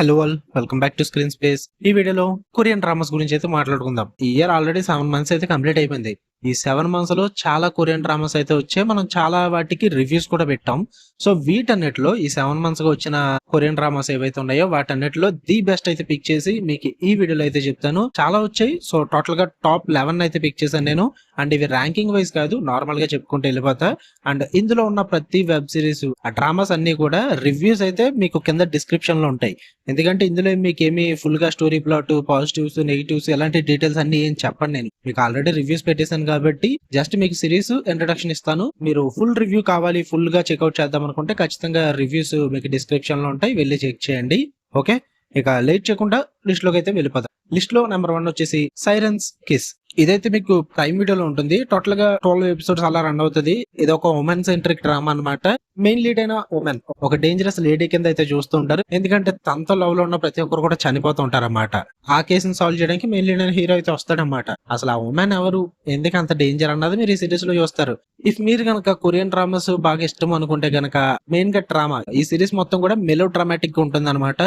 Hello all, welcome back to screen space. ఈ వీడియోలో Korean dramas గురించి అయితే మాట్లాడుకుందాం. ఈ ఇయర్ ఆల్రెడీ 7 మంత్స్ అయితే కంప్లీట్ అయిపోయింది. ఈ 7 మంత్స్ లో చాలా కొరియన్ డ్రామాస్ అయితే వచ్చాయి. మనం చాలా వాటికి రివ్యూస్ కూడా పెట్టాం. సో వీటన్నిటిలో ఈ 7 మంత్స్ గా వచ్చిన కొరియన్ డ్రామాస్ ఏవైతే ఉన్నాయో వాటన్నిటిలో ది బెస్ట్ అయితే పిక్ చేసి మీకు ఈ వీడియోలో అయితే చెప్తాను. చాలా వచ్చాయి. సో టోటల్ గా టాప్ 11 అయితే పిక్ చేశాను నేను. అండ్ ఇవి ర్యాంకింగ్ వైజ్ కాదు, నార్మల్ గా చెప్పుకుంటే వెళ్ళిపోతా. అండ్ ఇందులో ఉన్న ప్రతి వెబ్ సిరీస్ ఆ డ్రామాస్ అన్ని కూడా రివ్యూస్ అయితే మీకు కింద డిస్క్రిప్షన్ లో ఉంటాయి. ఎందుకంటే ఇందులో మీకు ఏమి ఫుల్ గా స్టోరీ ప్లాట్, పాజిటివ్స్, నెగిటివ్స్ ఎలాంటి డీటెయిల్స్ అన్ని ఏం చెప్పండి. నేను మీకు ఆల్రెడీ రివ్యూస్ పెట్టేశాను కాబట్టి జస్ట్ మీకు సిరీస్ ఇంట్రడక్షన్ ఇస్తాను. మీరు ఫుల్ రివ్యూ కావాలి, ఫుల్ గా చెక్అవుట్ చేద్దాం అనుకుంటే ఖచ్చితంగా రివ్యూస్ మీకు డిస్క్రిప్షన్ లో ఉంటాయి, వెళ్ళి చెక్ చేయండి. ఓకే, ఇక లేట్ చేయకుండా లిస్ట్ లోకి అయితే వెళ్ళిపోతాం. లిస్ట్ లో నెంబర్ 1 వచ్చేసి సైరన్స్ కిస్. ఇదైతే మీకు ప్రైమ్ వీడియోలో ఉంటుంది. టోటల్ గా 12 ఎపిసోడ్స్ అలా రన్ అవుతుంది. ఇది ఒక ఉమెన్ సెంట్రిక్ డ్రామా అనమాట. మెయిన్ లీడ్ అయిన ఉమెన్ ఒక డేంజరస్ లేడీ కింద అయితే చూస్తూ ఉంటారు. ఎందుకంటే తనతో లవ్ లో ఉన్న ప్రతి ఒక్కరు కూడా చనిపోతూ ఉంటారు అన్నమాట. ఆ కేసుని సాల్వ్ చేయడానికి మెయిన్ లీడ్ అయిన హీరో అయితే వస్తాడనమాట. అసలు ఆ ఉమెన్ ఎవరు, ఎందుకు అంత డేంజర్ అన్నది మీరు ఈ సిరీస్ లో చూస్తారు. ఇఫ్ మీరు గనక కొరియన్ డ్రామాస్ బాగా ఇష్టం అనుకుంటే గనక మెయిన్ గా డ్రామా ఈ సిరీస్ మొత్తం కూడా మెలో డ్రామాటిక్ గా ఉంటుంది అనమాట.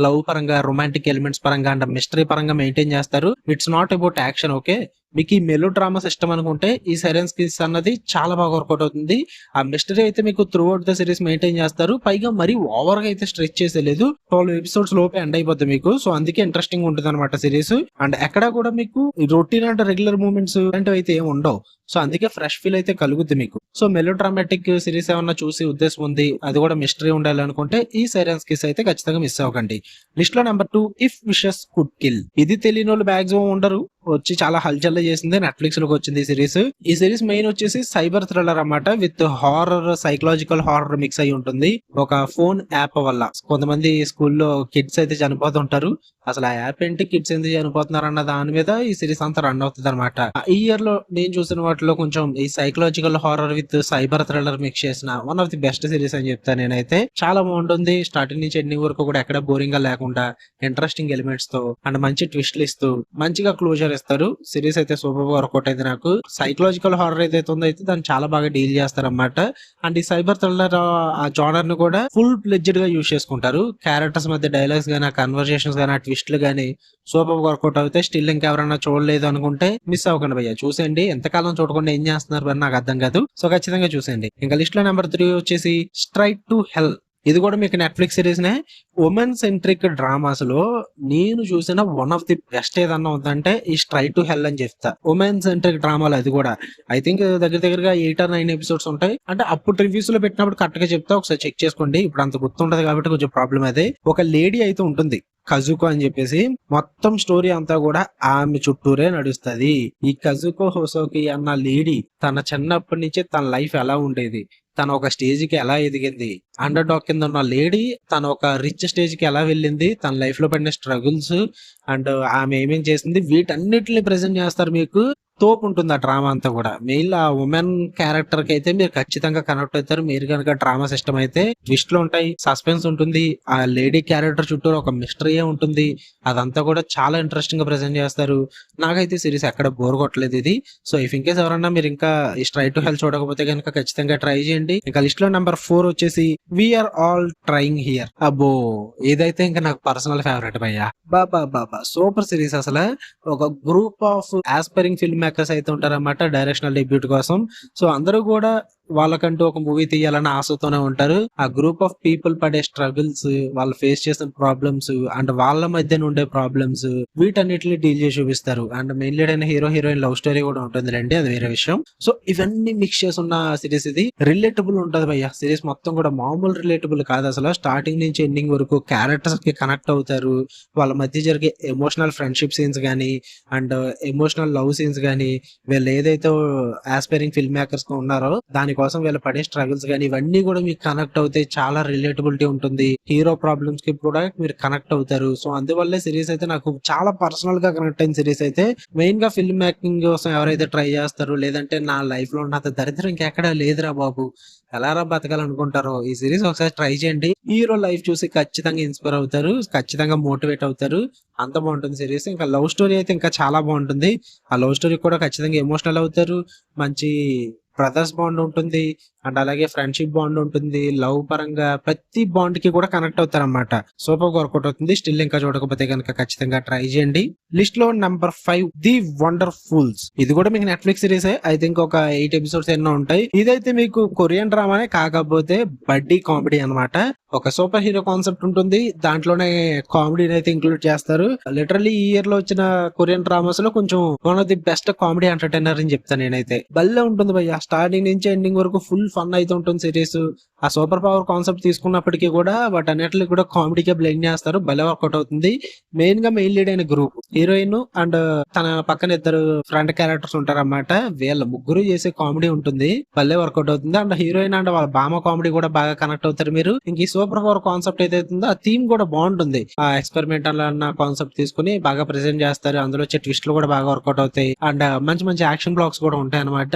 లవ్ పరంగా, రొమాంటిక్ ఎలిమెంట్స్ పరంగా అండ్ మిస్టరీ పరంగా మెయింటైన్ చేస్తారు. It's not about action. Okay, మీకు ఈ మెలో డ్రామా సిస్టమ్ అనుకుంటే ఈ సైరన్స్ కిస్ అన్నది చాలా బాగా వర్కౌట్ అవుతుంది. ఆ మిస్టరీ అయితే మీకు through out the series maintain చేస్తారు. పైగా మరీ ఓవర్ గా అయితే స్ట్రెచ్ చేసేలేదు. 12 ఎపిసోడ్స్ లోపే ఎండ్ అయిపోతుంది మీకు. సో అందుకే ఇంట్రెస్టింగ్ ఉంటుంది అనమాట సిరీస్. అండ్ ఎక్కడ కూడా మీకు రొటీన్ అంటే రెగ్యులర్ మూమెంట్స్ అలాంటివి అయితే ఏమి ఉండవు. సో అందుకే ఫ్రెష్ ఫీల్ అయితే కలుగుద్ది మీకు. సో మెలో డ్రామాటిక్ సిరీస్ ఏమన్నా చూసి ఉద్దేశం ఉంది, అది కూడా మిస్టరీ ఉండాలి అనుకుంటే ఈ సైరన్స్ కిస్ అయితే ఖచ్చితంగా మిస్ అవ్వకండి. లిస్ట్ లో number 2 if wishes could kill. ఇది తెలియని వాళ్ళు మాక్సిమం ఉండరు. వచ్చి చాలా హల్చల్ చేసింది, నెట్ఫ్లిక్స్ లోకి వచ్చింది ఈ సిరీస్. ఈ సిరీస్ మెయిన్ వచ్చేసి సైబర్ థ్రిల్లర్ అన్నమాట. With horror, psychological horror mix అయి ఉంటుంది. ఒక ఫోన్ యాప్ వల్ల కొంతమంది స్కూల్లో కిడ్స్ అయితే చనిపోతుంటారు. అసలు ఆ యాప్ ఏంటి, కిడ్స్ ఎందుకు చనిపోతున్నారు అన్న దాని మీద ఈ సిరీస్ అంతా రన్ అవుతుంది అనమాట. ఈ ఇయర్ లో నేను చూసిన వాటిలో కొంచెం ఈ psychological horror with cyber thriller mix చేసిన one of the best series అని చెప్తాను నేనైతే. చాలా బాగుంటుంది. స్టార్టింగ్ నుంచి ఎండింగ్ వరకు కూడా ఎక్కడ బోరింగ్ గా లేకుండా ఇంట్రెస్టింగ్ ఎలిమెంట్స్ తో అండ్ మంచి ట్విస్ట్లు ఇస్తూ మంచిగా క్లోజర్ ఇస్తారు. సిరీస్ అయితే సూపర్ గా వర్కౌట్ అయితే నాకు. సైకలాజికల్ హారర్ అయితే ఉందైతే దాన్ని చాలా బాగా డీల్ చేస్తారన్నమాట. అండ్ ఈ సైబర్ థ్రిల్లర్ ఆ జానర్ ను కూడా ఫుల్ ప్లెడ్జ్డ్ గా యూజ్ చేసుకుంటారు. క్యారెక్టర్స్ మధ్య డైలాగ్స్ గానీ, కన్వర్సేషన్స్ గానీ, ట్విస్ట్లు గానీ సూపర్ వర్కౌట్ అవుతాయి. స్టిల్ ఇంకెవరన్నా చూడలేదు అనుకుంటే మిస్ అవ్వకండి భయ్య, చూసేయండి. ఎంతకాలం చూడకుండా ఏం చేస్తున్నారు అని నాకు అర్థం కాదు. సో ఖచ్చితంగా చూసేయండి. ఇంకా లిస్ట్ లో నెంబర్ 3 వచ్చేసి స్ట్రైట్ టు హెల్. ఇది కూడా మీకు నెట్ఫ్లిక్స్ సిరీస్ నే. ఉమెన్ సెంట్రిక్ డ్రామాస్ లో నేను చూసిన వన్ ఆఫ్ ది బెస్ట్ ఏదన్నా ఉందంటే ఈ స్ట్రైట్ టు హెల్ అని చెప్తా. ఉమెన్ సెంట్రిక్ డ్రామాలు అది కూడా ఐ థింక్ దగ్గరగా 8 or 9 ఎపిసోడ్స్ ఉంటాయి. అంటే అప్పుడు రివ్యూస్ లో పెట్టినప్పుడు కరెక్ట్ గా చెప్తా, ఒకసారి చెక్ చేసుకోండి. ఇప్పుడు అంత గుర్తుంటది కాబట్టి కొంచెం ప్రాబ్లం అదే. ఒక లేడీ అయితే ఉంటుంది కజుకో అని చెప్పేసి. మొత్తం స్టోరీ అంతా కూడా ఆమె చుట్టూరే నడుస్తుంది. ఈ కజుకో హోసోకి అన్న లేడీ తన చిన్నప్పటి నుంచి తన లైఫ్ ఎలా ఉండేది, తను ఒక స్టేజ్ కి ఎలా ఎదిగింది, అండర్ డాగ్ కింద ఉన్న లేడీ తను ఒక రిచ్ స్టేజ్ కి ఎలా వెళ్ళింది, తన లైఫ్ లో పడిన స్ట్రగుల్స్ అండ్ ఆమె ఏమేం చేసింది, వీటన్నిటిని ప్రెజెంట్ చేస్తారు మీకు. తోపు ఉంటుంది ఆ డ్రామా అంతా కూడా. మెయిన్ ఆ ఉమెన్ క్యారెక్టర్ కి అయితే మీరు ఖచ్చితంగా కనెక్ట్ అవుతారు. మీరు కనుక డ్రామా సిస్టమ్ అయితే ట్విస్ట్లు ఉంటాయి, సస్పెన్స్ ఉంటుంది, ఆ లేడీ క్యారెక్టర్ చుట్టూ ఒక మిస్టరీ ఉంటుంది. అదంతా కూడా చాలా ఇంట్రెస్టింగ్ గా ప్రెజెంట్ చేస్తారు. నాకైతే సిరీస్ ఎక్కడ బోర్ కొట్టలేదు ఇది. సో ఇఫ్ ఇన్కేస్ ఎవరన్నా మీరు ఇంకా ఈ స్ట్రైట్ టు హెల్ చూడకపోతే కనుక ఖచ్చితంగా ట్రై చేయండి. ఇంకా లిస్ట్ లో నెంబర్ 4 వచ్చేసి వీఆర్ ఆల్ ట్రైయింగ్ హియర్. అబ్బో, ఏదైతే ఇంకా నాకు పర్సనల్ ఫేవరెట్ భయ్యా. బాబా సూపర్ సిరీస్. అసలు ఒక group of aspiring film makers అయితే ఉంటారన్నమాట డైరెక్షనల్ డెబ్యూట్ కోసం. సో అందరూ కూడా వాళ్ళకంటూ ఒక మూవీ తీయాలని ఆశతోనే ఉంటారు. ఆ గ్రూప్ ఆఫ్ పీపుల్ పడే స్ట్రగుల్స్, వాళ్ళు ఫేస్ చేసిన ప్రాబ్లమ్స్ అండ్ వాళ్ళ మధ్య ఉండే ప్రాబ్లమ్స్, వీటన్నిటిని డీల్ చేసి చూపిస్తారు. అండ్ మెయిన్ లీడ్ అయిన హీరో హీరోయిన్ లవ్ స్టోరీ కూడా ఉంటుంది లేండి, అది వేరే విషయం. సో ఇవన్నీ మిక్స్ చేసి ఉన్న సిరీస్ ఇది. రిలేటబుల్ ఉంటది భయ్య సిరీస్ మొత్తం కూడా. మామూలు రిలేటబుల్ కాదు అసలు. స్టార్టింగ్ నుంచి ఎండింగ్ వరకు క్యారెక్టర్స్ కి కనెక్ట్ అవుతారు. వాళ్ళ మధ్య జరిగే ఎమోషనల్ ఫ్రెండ్షిప్ సీన్స్ గానీ అండ్ ఎమోషనల్ లవ్ సీన్స్ గానీ, వీళ్ళు ఏదైతే ఆస్పైరింగ్ ఫిల్మ్ మేకర్స్ ఉన్నారో దానికోసం వీళ్ళు పడే స్ట్రగుల్స్ గానీ ఇవన్నీ కూడా మీకు కనెక్ట్ అవుతాయి. చాలా రిలేటబిలిటీ ఉంటుంది. హీరో ప్రాబ్లమ్స్ కి కూడా మీరు కనెక్ట్ అవుతారు. సో అందువల్లే సిరీస్ అయితే నాకు చాలా పర్సనల్ గా కనెక్ట్ అయిన సిరీస్ అయితే. మెయిన్ గా ఫిల్మ్ మేకింగ్ కోసం ఎవరైతే ట్రై చేస్తారో, లేదంటే నా లైఫ్ లో ఉన్నంత దరిద్రం ఇంకెక్కడా లేదురా బాబు, ఎలారా బతకాలనుకుంటారో ఈ సిరీస్ ఒకసారి ట్రై చేయండి. హీరో లైఫ్ చూసి ఖచ్చితంగా ఇన్స్పైర్ అవుతారు, ఖచ్చితంగా మోటివేట్ అవుతారు. అంత బాగుంటుంది సిరీస్. ఇంకా లవ్ స్టోరీ అయితే ఇంకా చాలా బాగుంటుంది. ఆ లవ్ స్టోరీ కూడా ఖచ్చితంగా ఎమోషనల్ అవుతారు. మంచి బ్రదర్స్ బాండ్ ఉంటుంది. అండ్ అలాగే ఫ్రెండ్షిప్ బాండ్ ఉంటుంది, లవ్ పరంగా ప్రతి బాండ్ కి కూడా కనెక్ట్ అవుతారు అనమాట. సూపర్ వర్కౌట్ అవుతుంది. స్టిల్ ఇంకా చూడకపోతే కనుక ఖచ్చితంగా ట్రై చేయండి. లిస్ట్ లో నెంబర్ 5 ది వండర్ఫుల్స్. ఇది కూడా మీకు నెట్ఫ్లిక్స్ సిరీస్. ఐ థింక్ ఒక 8 ఎపిసోడ్స్ ఎన్నో ఉంటాయి. ఇదైతే మీకు కొరియన్ డ్రామానే, కాకపోతే బడ్డీ కామెడీ అన్నమాట. ఒక సూపర్ హీరో కాన్సెప్ట్ ఉంటుంది, దాంట్లోనే కామెడీని అయితే ఇంక్లూడ్ చేస్తారు. లిటరల్లీ ఈ ఇయర్ లో వచ్చిన కొరియన్ డ్రామాస్ లో కొంచెం one of the best comedy entertainer అని చెప్తాను నేనైతే. భలే ఉంటుంది భయ్య, స్టార్టింగ్ నుంచి ఎండింగ్ వరకు ఫుల్ ఫన్ అయితే ఉంటుంది సిరీస్. ఆ సూపర్ పవర్ కాన్సెప్ట్ తీసుకున్నప్పటికీ కూడా వాటన్నిటిని కూడా కామెడీగా బ్లెండ్ చేస్తారు. భలే వర్కౌట్ అవుతుంది. మెయిన్ గా మెయిన్ లీడ్ అయిన గ్రూప్, హీరోయిన్ అండ్ తన పక్కన ఇద్దరు ఫ్రంట్ క్యారెక్టర్స్ ఉంటారు అన్నమాట. వీళ్ళ ముగ్గురు చేసే కామెడీ ఉంటుంది, భలే వర్కౌట్ అవుతుంది. అండ్ హీరోయిన్ అండ్ వాళ్ళ బామ కామెడీ కూడా బాగా కనెక్ట్ అవుతారు మీరు. ఇంక ఈ సూపర్ పవర్ కాన్సెప్ట్ ఏదైతుందో ఆ థీమ్ కూడా బాగుంటుంది. ఆ ఎక్స్పెరిమెంటల్ అన్న కాన్సెప్ట్ తీసుకుని బాగా ప్రెజెంట్ చేస్తారు. అందులో వచ్చే ట్విస్ట్లు కూడా బాగా వర్కౌట్ అవుతాయి. అండ్ మంచి మంచి యాక్షన్ బ్లాక్స్ కూడా ఉంటాయి అనమాట.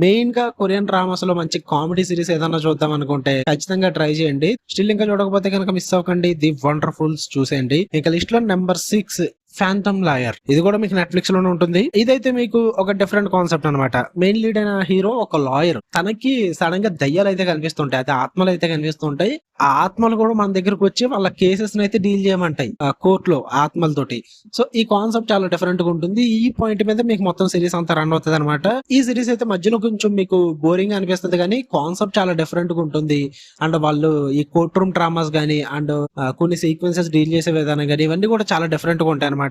మెయిన్ గా కొరియన్ డ్రామాస్ లో మంచి కామెడీ సిరీస్ ఏదన్నా చూద్దాం అనుకుంటే ఖచ్చితంగా ట్రై చేయండి. స్టిల్ ఇంకా చూడకపోతే కనుక మిస్ అవ్వకండి, ది వండర్ఫుల్స్ చూసేయండి. ఇంకా లిస్ట్ లో నెంబర్ 6 ఫ్యాంటమ్ లాయర్. ఇది కూడా మీకు నెట్ఫ్లిక్స్ లోనే ఉంటుంది. ఇదైతే మీకు ఒక డిఫరెంట్ కాన్సెప్ట్ అనమాట. మెయిన్ లీడ్ అయిన హీరో ఒక లాయర్, తనకి సడన్ గా దయ్యాలు అయితే కనిపిస్తుంటాయి, అదే ఆత్మలు అయితే కనిపిస్తుంటాయి. ఆ ఆత్మలు కూడా మన దగ్గరకు వచ్చి వాళ్ళ కేసెస్ అయితే డీల్ చేయమంటాయి కోర్టులో ఆత్మలతోటి. సో ఈ కాన్సెప్ట్ చాలా డిఫరెంట్ గా ఉంటుంది. ఈ పాయింట్ మీద మీకు మొత్తం సిరీస్ అంతా రన్ అవుతుంది అనమాట. ఈ సిరీస్ అయితే మధ్యలో కొంచెం మీకు బోరింగ్ అనిపిస్తుంది, కానీ కాన్సెప్ట్ చాలా డిఫరెంట్ గా ఉంటుంది. అండ్ వాళ్ళు ఈ కోర్ట్ రూమ్ డ్రామాస్ గానీ అండ్ కొన్ని సీక్వెన్సెస్ డీల్ చేసే విధానం కానీ ఇవన్నీ కూడా చాలా డిఫరెంట్ గా ఉంటాయి అనమాట.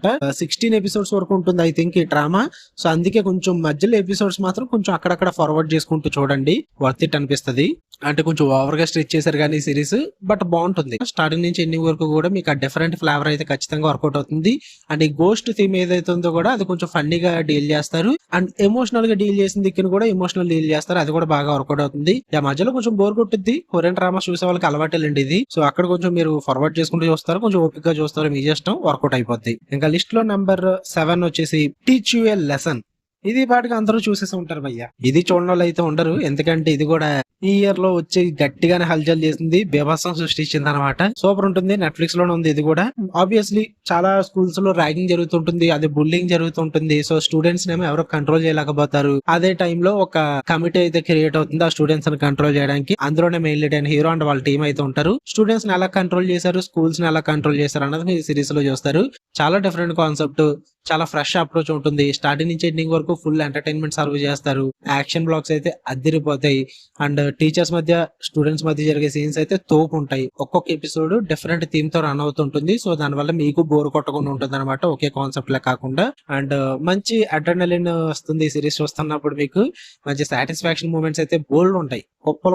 16 ఎపిసోడ్స్ వరకు ఉంటుంది ఐ థింక్ ఈ డ్రామా. సో అందుకే కొంచెం మధ్యలో ఎపిసోడ్స్ మాత్రం కొంచెం అక్కడక్కడ ఫార్వర్డ్ చేసుకుంటూ చూడండి, వర్త్ ఇట్ అనిపిస్తుంది. అంటే కొంచెం ఓవర్ గా స్ట్రెచ్ చేశారు కానీ సిరీస్, బట్ బాగుంటుంది. స్టార్టింగ్ నుంచి ఎండింగ్ వరకు కూడా మీకు ఆ డిఫరెంట్ ఫ్లేవర్ అయితే ఖచ్చితంగా వర్కౌట్ అవుతుంది. అండ్ ఈ గోస్ట్ థీమ్ ఏదైతే ఉందో కూడా అది కొంచెం ఫన్నీగా డీల్ చేస్తారు. అండ్ ఎమోషనల్ గా డీల్ చేసిన దిక్కును కూడా ఎమోషనల్ డీల్ చేస్తారు, అది కూడా బాగా వర్కౌట్ అవుతుంది. ఆ మధ్యలో కొంచెం బోర్ కొట్టుద్ది, కొరియన్ డ్రామాస్ చూసే వాళ్ళకి అలవాటేలండి ఇది. సో అక్కడ కొంచెం మీరు ఫార్వర్డ్ చేసుకుంటూ చూస్తారు, కొంచెం ఓపిక గా చూస్తారు, మీ ఇష్టం, వర్కౌట్ అయిపోద్ది. ఇంకా లిస్ట్ లో నెంబర్ 7 వచ్చేసి టీచ్ యూ ఎ లెసన్. ఇది పాటికి అందరూ చూసేసి ఉంటారు భయ్య. ఇది చూడడం వాళ్ళు అయితే ఉండరు, ఎందుకంటే ఇది కూడా ఈ ఇయర్ లో వచ్చి గట్టిగానే హల్చల్ చేసింది, బీభత్సం సృష్టించింది అనమాట. సూపర్ ఉంటుంది, నెట్ఫ్లిక్స్ లోనే ఉంది ఇది కూడా. ఆబ్వియస్లీ చాలా స్కూల్స్ లో ర్యాగింగ్ జరుగుతుంటుంది, అదే బుల్లింగ్ జరుగుతుంటుంది. సో స్టూడెంట్స్ నేమో ఎవరో కంట్రోల్ చేయలేకపోతారు. అదే టైంలో ఒక కమిటీ అయితే క్రియేట్ అవుతుంది ఆ స్టూడెంట్స్ ని కంట్రోల్ చేయడానికి. అందులోనే మెయిన్ లీడ్ అయిన హీరో అండ్ వాళ్ళ టీం అయితే ఉంటారు. స్టూడెంట్స్ ని ఎలా కంట్రోల్ చేశారు, స్కూల్స్ ని ఎలా కంట్రోల్ చేశారు అన్నది మీరు సిరీస్ లో చూస్తారు. చాలా డిఫరెంట్ కాన్సెప్ట్, చాలా ఫ్రెష్ అప్రోచ్ ఉంటుంది. స్టార్టింగ్ నుంచి ఎండింగ్ వరకు ఫుల్ ఎంటర్టైన్మెంట్ సర్వ్ చేస్తారు. యాక్షన్ బ్లాక్స్ అయితే అదిరిపోతాయి. అండ్ టీచర్స్ మధ్య స్టూడెంట్స్ మధ్య జరిగే సీన్స్ అయితే తోపు ఉంటాయి. ఒక్కొక్క ఎపిసోడ్ డిఫరెంట్ థీమ్ తో రన్ అవుతుంటుంది. సో దానివల్ల మీకు బోర్ కొట్టకుండా ఉంటుంది అనమాట, ఒకే కాన్సెప్ట్ లా కాకుండా. అండ్ మంచి అడ్రినలిన్ వస్తుంది ఈ సిరీస్ చూస్తున్నప్పుడు. మీకు మంచి సాటిస్ఫాక్షన్ మూమెంట్స్ అయితే బోల్డ్ ఉంటాయి,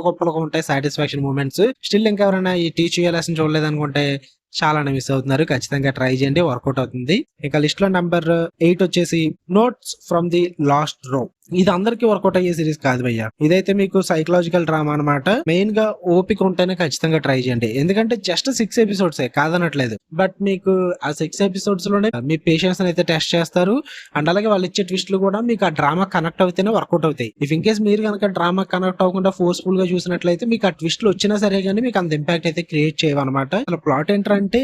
గొప్పలుగా ఉంటాయి సాటిస్ఫాక్షన్ మూమెంట్స్. స్టిల్ ఇంకెవరైనా ఈ టీచ్ లెసన్ చూడలేదు అనుకుంటే చాలానే మిస్ అవుతున్నారు, ఖచ్చితంగా ట్రై చేయండి, వర్కౌట్ అవుతుంది. ఇక లిస్ట్ లో నెంబర్ 8 వచ్చేసి నోట్స్ ఫ్రమ్ ది లాస్ట్ రో. ఇది అందరికి వర్కౌట్ అయ్యే సిరీస్ కాదు భయ్య. ఇదైతే మీకు సైకలాజికల్ డ్రామా అనమాట. మెయిన్ గా ఓపిక ఉంటేనే ఖచ్చితంగా ట్రై చేయండి, ఎందుకంటే జస్ట్ 6 ఎపిసోడ్స్ కాదనట్లేదు, బట్ మీకు ఆ 6 ఎపిసోడ్స్ లోనే మీ పేషెన్స్ అయితే టెస్ట్ చేస్తారు. అండ్ అలాగే వాళ్ళు ఇచ్చే ట్విస్ట్లు కూడా మీకు ఆ డ్రామా కనెక్ట్ అవుతేనే వర్కౌట్ అవుతాయి. ఇఫ్ ఇన్ కేస్ మీరు కనుక డ్రామా కనెక్ట్ అవ్వకుండా ఫోర్స్ఫుల్ గా చూసినట్లయితే మీకు ఆ ట్విస్ట్లు వచ్చినా సరే కానీ మీకు అంత ఇంపాక్ట్ అయితే క్రియేట్ చేయవన్నమాట. అసలు ప్లాట్ ఏంటంటే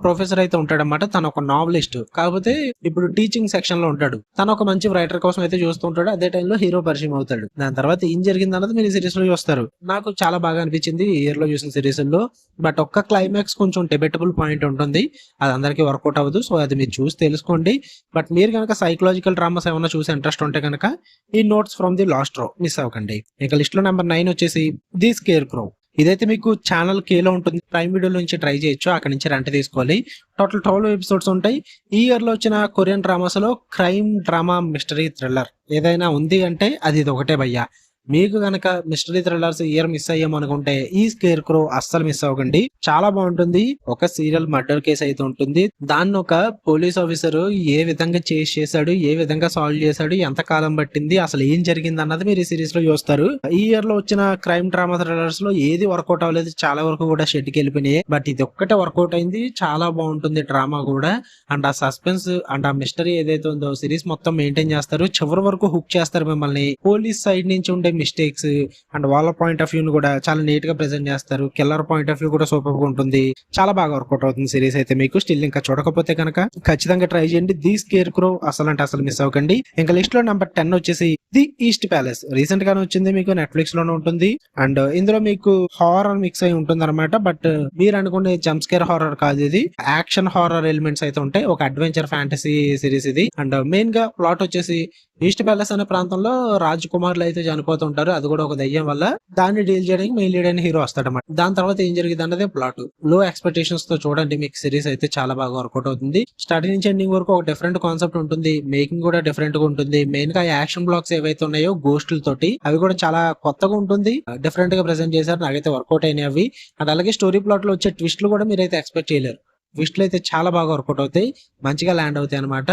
ప్రొఫెసర్ అయితే ఉంటాడు అనమాట, తను ఒక నావలిస్ట్, కాకపోతే ఇప్పుడు టీచింగ్ సెక్షన్ లో ఉంటాడు. తను ఒక మంచి రైటర్ కోసం అయితే చూస్తుంటాడు. అదే టైంలో హీరో పరిచయం అవుతాడు. దాని తర్వాత ఏం జరిగింది అన్నది మీరు సిరీస్ లో చూస్తారు. నాకు చాలా బాగా అనిపించింది ఈ ఇయర్ లో చూసిన సిరీస్ లో. బట్ ఒక్క క్లైమాక్స్ కొంచెం డిబేటబుల్ పాయింట్ ఉంటుంది, అది అందరికీ వర్కౌట్ అవ్వదు. సో అది మీరు చూసి తెలుసుకోండి. బట్ మీరు కనుక సైకలాజికల్ డ్రామాస్ ఏమైనా చూసి ఇంట్రెస్ట్ ఉంటే కనుక ఈ నోట్స్ ఫ్రమ్ ది లాస్ట్ రో మిస్ అవ్వకండి. ఇక లిస్ట్ లో నెంబర్ 9 వచ్చేసి ది స్కేర్ క్రో. ఇదైతే మీకు ఛానల్ కేలో ఉంటుంది, ప్రైమ్ వీడియో నుంచి ట్రై చేయొచ్చు, అక్కడ నుంచి రెంట్ తీసుకోవాలి. టోటల్ 12 ఎపిసోడ్స్ ఉంటాయి. ఈ ఇయర్ లో వచ్చిన కొరియన్ డ్రామాస్ లో క్రైమ్ డ్రామా మిస్టరీ థ్రిల్లర్ ఏదైనా ఉంది అంటే అది ఇది ఒకటే భయ్యా. మీకు గనక మిస్టరీ థ్రిల్లర్స్ ఇయర్ మిస్ అయ్యామనుకుంటే ఈ స్కేర్ క్రో అస్సలు మిస్ అవ్వకండి, చాలా బాగుంటుంది. ఒక సీరియల్ మర్డర్ కేసు అయితే ఉంటుంది, దాన్ని ఒక పోలీస్ ఆఫీసర్ ఏ విధంగా చేసి చేశాడు, ఏ విధంగా సాల్వ్ చేశాడు, ఎంత కాలం పట్టింది, అసలు ఏం జరిగింది అన్నది మీరు ఈ సిరీస్ లో చూస్తారు. ఈ ఇయర్ లో వచ్చిన క్రైమ్ డ్రామా థ్రిల్లర్స్ లో ఏది వర్కౌట్ అవ్వలేదు, చాలా వరకు కూడా షెడ్కి వెళ్ళిపోయినాయి. బట్ ఇది ఒక్కటే వర్కౌట్ అయింది, చాలా బాగుంటుంది డ్రామా కూడా. అండ్ ఆ సస్పెన్స్ అండ్ ఆ మిస్టరీ ఏదైతే ఉందో సిరీస్ మొత్తం మెయింటైన్ చేస్తారు, చివరి వరకు హుక్ చేస్తారు మిమ్మల్ని. పోలీస్ సైడ్ నుంచి ఉండే మిస్టేక్స్ అండ్ వాళ్ళ పాయింట్ ఆఫ్ వ్యూని కూడా చాలా నీట్ గా ప్రెజెంట్ చేస్తారు. కిల్లర్ పాయింట్ ఆఫ్ వ్యూ కూడా సూపర్ గా ఉంటుంది. చాలా బాగా వర్కౌట్ అవుతుంది సిరీస్ అయితే. మీకు స్టిల్ ఇంకా చూడకపోతే కనుక ఖచ్చితంగా ట్రై చేయండి. ది స్కేర్ క్రో అసలు అంటే అసలు మిస్ అవ్వకండి. ఇంకా లిస్ట్ లో నెంబర్ 10 వచ్చేసి ది ఈస్ట్ ప్యాలెస్. రీసెంట్ గానే వచ్చింది, మీకు నెట్ఫ్లిక్స్ లోనే ఉంటుంది. అండ్ ఇందులో మీకు హారర్ మిక్స్ అయి ఉంటుంది అనమాట. బట్ మీరు అనుకునే జంప్ స్కేర్ హారర్ కాదు, ఇది యాక్షన్ హారర్ ఎలిమెంట్స్ అయితే ఉంటాయి. ఒక అడ్వెంచర్ ఫ్యాంటసీ సిరీస్ ఇది. అండ్ మెయిన్ గా ప్లాట్ వచ్చేసి ఈస్ట్ ప్యాలెస్ అనే ప్రాంతంలో రాజ్ కుమార్లు అయితే చనిపోతుంటారు. అది కూడా ఒక దయ్యం వల్ల. దాన్ని డీల్ చేయడానికి మెయిన్ లీడ్ అయిన హీరో వస్తాడన్నమాట. దాని తర్వాత ఏం జరిగింది అన్నదే ప్లాట్. లో ఎక్స్పెక్టేషన్స్ తో చూడండి, మీకు సిరీస్ అయితే చాలా బాగా వర్కౌట్ అవుతుంది. స్టార్టింగ్ నుంచి ఎండింగ్ వరకు ఒక డిఫరెంట్ కాన్సెప్ట్ ఉంటుంది. మేకింగ్ కూడా డిఫరెంట్ గా ఉంటుంది. మెయిన్ గా యాక్షన్ బ్లాక్స్ ఏవైతే ఉన్నాయో గోస్టులతోటి అవి కూడా చాలా కొత్తగా ఉంటుంది. డిఫరెంట్ గా ప్రెజెంట్ చేశారు. నాకైతే వర్కౌట్ అయినాయి అవి. అండ్ అలాగే స్టోరీ ప్లాట్ లో వచ్చే ట్విస్ట్లు కూడా మీరైతే ఎక్స్పెక్ట్ చేయలేరు. ట్విస్ట్లు అయితే చాలా బాగా వర్కౌట్ అవుతాయి, మంచిగా ల్యాండ్ అవుతాయి అనమాట.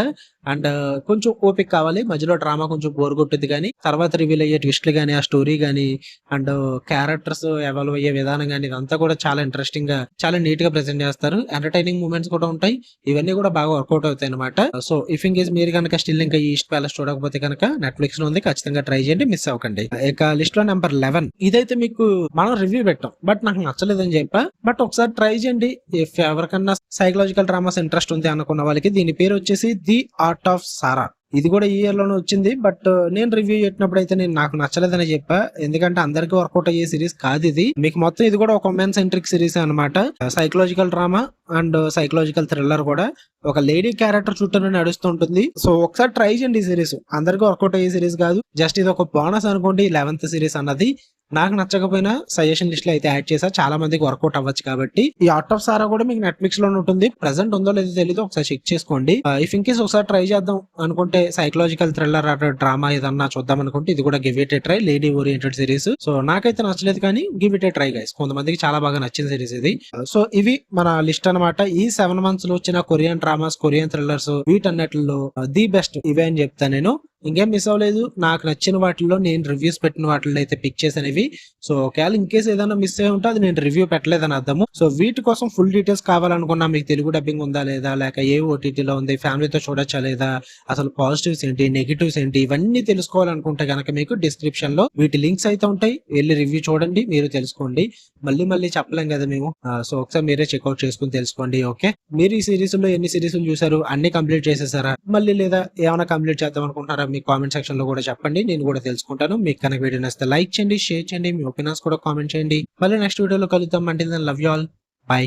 అండ్ కొంచెం ఓపిక కావాలి. మధ్యలో డ్రామా కొంచెం బోర్ కొట్టుద్ది, కానీ తర్వాత రివీల్ అయ్యే ట్విస్ట్లు కానీ, ఆ స్టోరీ కానీ, అండ్ క్యారెక్టర్స్ ఎవాల్వ్ అయ్యే విధానం కానీ, ఇదంతా కూడా చాలా ఇంట్రెస్టింగ్ గా చాలా నీట్ గా ప్రెజెంట్ చేస్తారు. ఎంటర్టైనింగ్ మూమెంట్స్ కూడా ఉంటాయి. ఇవన్నీ కూడా బాగా వర్కౌట్ అవుతాయి అనమాట. సో ఇఫ్ ఇన్ కేస్ మీరు కనుక స్టిల్ ఇంకా ఈస్ట్ ప్యాలెస్ చూడకపోతే కనుక నెట్ఫ్లిక్స్ లో ఉంది, ఖచ్చితంగా ట్రై చేయండి, మిస్ అవ్వకండి. ఇక లిస్ట్ లో నెంబర్ 11 ఇదైతే మీకు మనం రివ్యూ పెట్టాం, బట్ నాకు నచ్చలేదని చెప్పా. బట్ ఒకసారి ట్రై చేయండి. ఇఫ్ ఎవరికన్నా సైకలాజికల్ డ్రామాస్ ఇంట్రెస్ట్ ఉంది అనుకున్న వాళ్ళకి. దీని పేరు వచ్చేసి ది ఆర్ట్ ఆఫ్ సారా. ఇది కూడా ఈ ఇయర్ లోనే వచ్చింది. బట్ నేను రివ్యూ పెట్టినప్పుడు అయితే నాకు నచ్చలేదని చెప్పా. ఎందుకంటే అందరికీ వర్కౌట్ అయ్యే సిరీస్ కాదు ఇది. మీకు మొత్తం ఇది కూడా ఒక ఉమెన్ సెంట్రిక్ సిరీస్ అనమాట. Psychological drama and psychological thriller కూడా ఒక లేడీ క్యారెక్టర్ చుట్టూ నడుస్తుంటుంది. సో ఒకసారి ట్రై చేయండి. ఈ సిరీస్ అందరికీ వర్కౌట్ అయ్యే సిరీస్ కాదు, జస్ట్ ఇది ఒక బోనస్ అనుకోండి. 11th సిరీస్ అన్నది నాకు నచ్చకపోయినా సజెషన్ లిస్ట్ లో అయితే యాడ్ చేసా, చాలా మందికి వర్కౌట్ అవ్వచ్చు కాబట్టి. ఈ ఆర్ట్ ఆఫ్ సారా కూడా మీకు నెట్ఫ్లిక్స్ లో ఉంటుంది. ప్రెసెంట్ ఉందో లేదో తెలీదు, ఒకసారి చెక్ చేసుకోండి. ఇఫ్ ఇన్ కేస్ ఒకసారి ట్రై చేద్దాం అనుకుంటే సైకలాజికల్ థ్రిల్లర్ డ్రామా ఏదన్నా చూద్దాం అనుకుంటే ఇది కూడా give it A try. Lady oriented series. So నాకైతే నచ్చలేదు, కానీ give it A try guys. కొంతమందికి చాలా బాగా నచ్చిన సిరీస్ ఇది. సో ఇవి మన లిస్ట్ అనమాట. ఈ 7 months లో వచ్చిన కొరియన్ డ్రామాస్, కొరియన్ థ్రిల్లర్స్, వీటన్నిటిలో ది బెస్ట్ ఇవే అని చెప్తాను నేను. ఇంకేం మిస్ అవ్వలేదు. నాకు నచ్చిన వాటిల్లో నేను రివ్యూస్ పెట్టిన వాటిల్లో అయితే పిక్ చేసినవి. సో ఒకవేళ ఇన్ కేసు ఏదైనా మిస్ అయి ఉంటే అది నేను రివ్యూ పెట్టలేదని అర్థము. సో వీటి కోసం ఫుల్ డీటెయిల్స్ కావాలనుకున్నా, మీకు తెలుగు డబ్బింగ్ ఉందా లేదా, లేక ఏ ఓటీటీలో ఉంది, ఫ్యామిలీతో చూడొచ్చా లేదా, అసలు పాజిటివ్స్ ఏంటి, నెగిటివ్స్ ఏంటి, ఇవన్నీ తెలుసుకోవాలనుకుంటే కనుక మీకు డిస్క్రిప్షన్ లో వీటి లింక్స్ అయితే ఉంటాయి. వెళ్ళి రివ్యూ చూడండి, మీరు తెలుసుకోండి. మళ్ళీ చెప్పలేం కదా మేము. సో ఒకసారి మీరే చెక్అవుట్ చేసుకుని తెలుసుకోండి. ఓకే, మీరు ఈ సిరీస్ లో ఎన్ని సిరీస్ చూసారు, అన్ని కంప్లీట్ చేసేసారా, మళ్ళీ లేదా ఏమైనా కంప్లీట్ చేద్దాం అనుకుంటారా, మీ కామెంట్ సెక్షన్ లో కూడా చెప్పండి, నేను కూడా తెలుసుకుంటాను. మీకు కనుక వీడియో నచ్చితే లైక్ చేయండి, షేర్ చేయండి, మీ ఒపీనియన్స్ కూడా కామెంట్ చేయండి. మళ్ళీ నెక్స్ట్ వీడియోలో కలుద్దాం. అంటే లవ్ యూ ఆల్, బై.